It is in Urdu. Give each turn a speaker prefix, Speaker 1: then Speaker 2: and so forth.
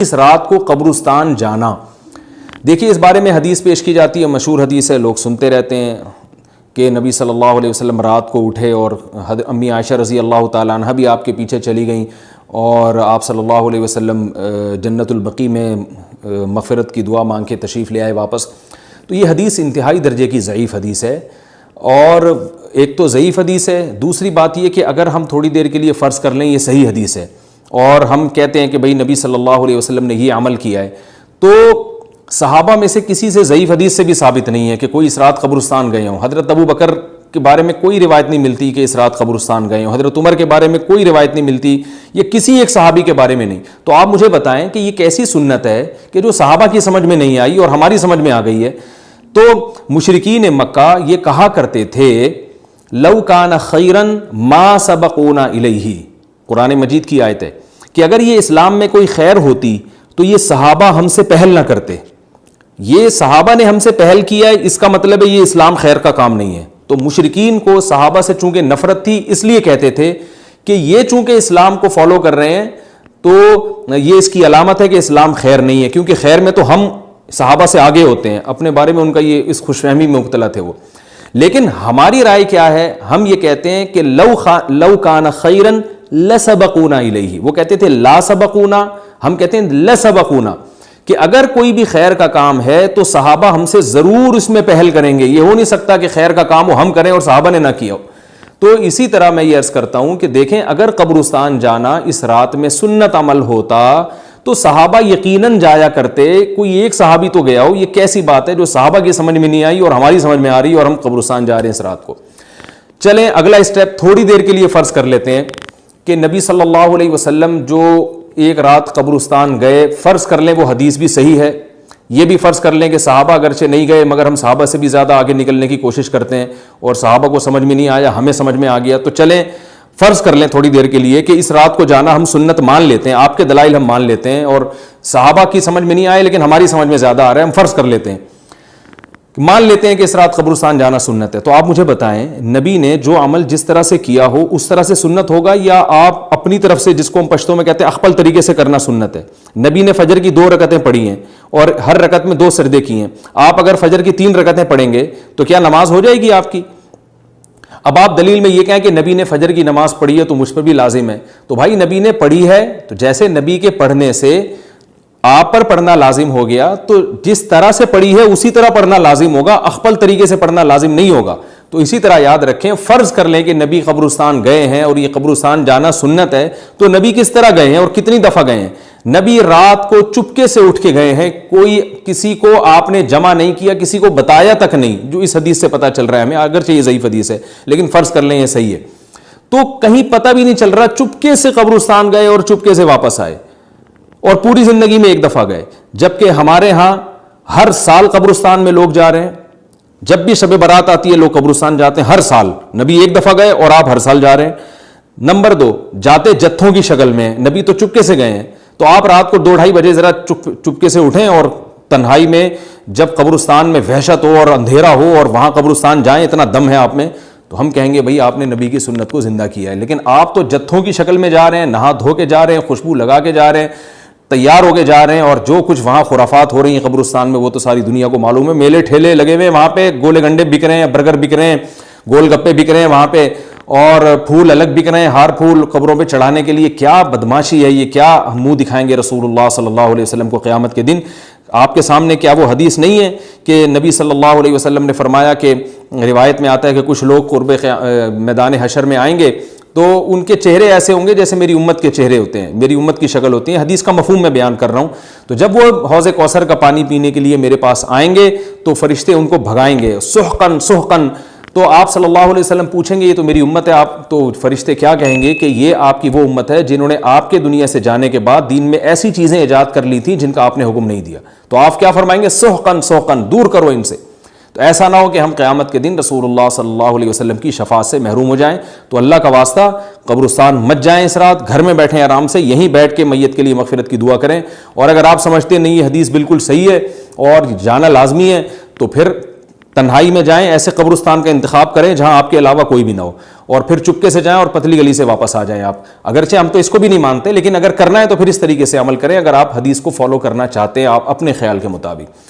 Speaker 1: اس رات کو قبرستان جانا. دیکھیے اس بارے میں حدیث پیش کی جاتی ہے, مشہور حدیث ہے, لوگ سنتے رہتے ہیں کہ نبی صلی اللہ علیہ وسلم رات کو اٹھے اور امی عائشہ رضی اللہ تعالیٰ عنہ بھی آپ کے پیچھے چلی گئیں اور آپ صلی اللہ علیہ وسلم جنت البقیع میں مغفرت کی دعا مانگ کے تشریف لے آئے واپس. تو یہ حدیث انتہائی درجے کی ضعیف حدیث ہے, اور ایک تو ضعیف حدیث ہے, دوسری بات یہ کہ اگر ہم تھوڑی دیر کے لیے فرض کر لیں یہ صحیح حدیث ہے اور ہم کہتے ہیں کہ بھئی نبی صلی اللہ علیہ وسلم نے یہ عمل کیا ہے, تو صحابہ میں سے کسی سے ضعیف حدیث سے بھی ثابت نہیں ہے کہ کوئی اس رات قبرستان گئے ہوں. حضرت ابو بکر کے بارے میں کوئی روایت نہیں ملتی کہ اس رات قبرستان گئے ہوں, حضرت عمر کے بارے میں کوئی روایت نہیں ملتی, یہ کسی ایک صحابی کے بارے میں نہیں. تو آپ مجھے بتائیں کہ یہ کیسی سنت ہے کہ جو صحابہ کی سمجھ میں نہیں آئی اور ہماری سمجھ میں آ گئی ہے. تو مشرکین مکہ یہ کہا کرتے تھے لو کان خیرا ما سبقونا الیہ, قرآن مجید کی آیت ہے کہ اگر یہ اسلام میں کوئی خیر ہوتی تو یہ صحابہ ہم سے پہل نہ کرتے. یہ صحابہ نے ہم سے پہل کیا ہے, اس کا مطلب ہے یہ اسلام خیر کا کام نہیں ہے. تو مشرکین کو صحابہ سے چونکہ نفرت تھی اس لیے کہتے تھے کہ یہ چونکہ اسلام کو فالو کر رہے ہیں تو یہ اس کی علامت ہے کہ اسلام خیر نہیں ہے, کیونکہ خیر میں تو ہم صحابہ سے آگے ہوتے ہیں. اپنے بارے میں ان کا یہ اس خوش فہمی میں مبتلا تھے وہ. لیکن ہماری رائے کیا ہے, ہم یہ کہتے ہیں کہ لو کان خیرا لسبقونا الیہ. وہ کہتے تھے لا سبقونا, ہم کہتے ہیں لسبقونا, کہ اگر کوئی بھی خیر کا کام ہے تو صحابہ ہم سے ضرور اس میں پہل کریں گے. یہ ہو نہیں سکتا کہ خیر کا کام وہ ہم کریں اور صحابہ نے نہ کیا ہو. تو اسی طرح میں یہ عرض کرتا ہوں کہ دیکھیں اگر قبرستان جانا اس رات میں سنت عمل ہوتا تو صحابہ یقیناً جایا کرتے. کوئی ایک صحابی تو گیا ہو, یہ کیسی بات ہے جو صحابہ کی سمجھ میں نہیں آئی اور ہماری سمجھ میں آ رہی ہے اور ہم قبرستان جا رہے ہیں اس رات کو. چلیں اگلا اسٹیپ تھوڑی دیر کے لیے فرض کر لیتے ہیں کہ نبی صلی اللہ علیہ وسلم جو ایک رات قبرستان گئے, فرض کر لیں وہ حدیث بھی صحیح ہے, یہ بھی فرض کر لیں کہ صحابہ اگرچہ نہیں گئے مگر ہم صحابہ سے بھی زیادہ آگے نکلنے کی کوشش کرتے ہیں اور صحابہ کو سمجھ میں نہیں آیا, ہمیں سمجھ میں آ گیا. تو چلیں فرض کر لیں تھوڑی دیر کے لیے کہ اس رات کو جانا ہم سنت مان لیتے ہیں, آپ کے دلائل ہم مان لیتے ہیں اور صحابہ کی سمجھ میں نہیں آئے لیکن ہماری سمجھ میں زیادہ آ رہا ہے, ہم فرض کر لیتے ہیں, مان لیتے ہیں کہ اس رات قبرستان جانا سنت ہے. تو آپ مجھے بتائیں نبی نے جو عمل جس طرح سے کیا ہو اس طرح سے سنت ہوگا یا آپ اپنی طرف سے, جس کو ہم پشتوں میں کہتے ہیں اخپل طریقے سے کرنا سنت ہے. نبی نے فجر کی 2 رکعتیں پڑھی ہیں اور ہر رکعت میں 2 سجدے کیے ہیں. آپ اگر فجر کی 3 رکعتیں پڑھیں گے تو کیا نماز ہو جائے گی آپ کی؟ اب آپ دلیل میں یہ کہیں کہ نبی نے فجر کی نماز پڑھی ہے تو مجھ پر بھی لازم ہے. تو بھائی نبی نے پڑھی ہے تو جیسے نبی کے پڑھنے سے آپ پر پڑھنا لازم ہو گیا تو جس طرح سے پڑھی ہے اسی طرح پڑھنا لازم ہوگا, اخپل طریقے سے پڑھنا لازم نہیں ہوگا. تو اسی طرح یاد رکھیں, فرض کر لیں کہ نبی قبرستان گئے ہیں اور یہ قبرستان جانا سنت ہے, تو نبی کس طرح گئے ہیں اور کتنی دفعہ گئے ہیں؟ نبی رات کو چپکے سے اٹھ کے گئے ہیں, کوئی کسی کو آپ نے جمع نہیں کیا, کسی کو بتایا تک نہیں, جو اس حدیث سے پتہ چل رہا ہے ہمیں, اگرچہ یہ ضعیف حدیث ہے لیکن فرض کر لیں یہ صحیح ہے. تو کہیں پتہ بھی نہیں چل رہا, چپکے سے قبرستان گئے اور چپکے سے واپس آئے اور پوری زندگی میں ایک دفعہ گئے. جبکہ ہمارے ہاں ہر سال قبرستان میں لوگ جا رہے ہیں, جب بھی شب برات آتی ہے لوگ قبرستان جاتے ہیں ہر سال. نبی ایک دفعہ گئے اور آپ ہر سال جا رہے ہیں. نمبر 2, جاتے جتھوں کی شکل میں, نبی تو چپکے سے گئے ہیں. تو آپ رات کو 2-2:30 بجے ذرا چپکے سے اٹھیں اور تنہائی میں جب قبرستان میں وحشت ہو اور اندھیرا ہو اور وہاں قبرستان جائیں, اتنا دم ہے آپ میں, تو ہم کہیں گے بھئی آپ نے نبی کی سنت کو زندہ کیا ہے. لیکن آپ تو جتھوں کی شکل میں جا رہے ہیں, نہا دھو کے جا رہے ہیں, خوشبو لگا کے جا رہے ہیں, تیار ہو کے جا رہے ہیں, اور جو کچھ وہاں خرافات ہو رہی ہیں قبرستان میں وہ تو ساری دنیا کو معلوم ہے. میلے ٹھیلے لگے ہوئے وہاں پہ, گولے گنڈے بک رہے ہیں, برگر بک رہے ہیں, گول گپے بک رہے ہیں وہاں پہ, اور پھول الگ بک رہے ہیں, ہار پھول قبروں پہ چڑھانے کے لیے. کیا بدماشی ہے یہ, کیا منہ دکھائیں گے رسول اللہ صلی اللہ علیہ وسلم کو قیامت کے دن؟ آپ کے سامنے کیا وہ حدیث نہیں ہے کہ نبی صلی اللہ علیہ وسلم نے فرمایا کہ روایت میں آتا ہے کہ کچھ لوگ قرب میدان حشر میں آئیں گے تو ان کے چہرے ایسے ہوں گے جیسے میری امت کے چہرے ہوتے ہیں, میری امت کی شکل ہوتی ہے. حدیث کا مفہوم میں بیان کر رہا ہوں. تو جب وہ حوض کوثر کا پانی پینے کے لیے میرے پاس آئیں گے تو فرشتے ان کو بھگائیں گے, سحقن سحقن. تو آپ صلی اللہ علیہ وسلم پوچھیں گے یہ تو میری امت ہے, آپ تو فرشتے کیا کہیں گے کہ یہ آپ کی وہ امت ہے جنہوں نے آپ کے دنیا سے جانے کے بعد دین میں ایسی چیزیں ایجاد کر لی تھیں جن کا آپ نے حکم نہیں دیا. تو آپ کیا فرمائیں گے؟ سحقن سحقن, دور کرو ان سے. تو ایسا نہ ہو کہ ہم قیامت کے دن رسول اللہ صلی اللہ علیہ وسلم کی شفاعت سے محروم ہو جائیں. تو اللہ کا واسطہ قبرستان مت جائیں اس رات, گھر میں بیٹھیں آرام سے, یہیں بیٹھ کے میت کے لیے مغفرت کی دعا کریں. اور اگر آپ سمجھتے نہیں یہ حدیث بالکل صحیح ہے اور جانا لازمی ہے تو پھر تنہائی میں جائیں، ایسے قبرستان کا انتخاب کریں جہاں آپ کے علاوہ کوئی بھی نہ ہو، اور پھر چپکے سے جائیں اور پتلی گلی سے واپس آ جائیں آپ. اگرچہ ہم تو اس کو بھی نہیں مانتے، لیکن اگر کرنا ہے تو پھر اس طریقے سے عمل کریں اگر آپ حدیث کو فالو کرنا چاہتے ہیں آپ اپنے خیال کے مطابق.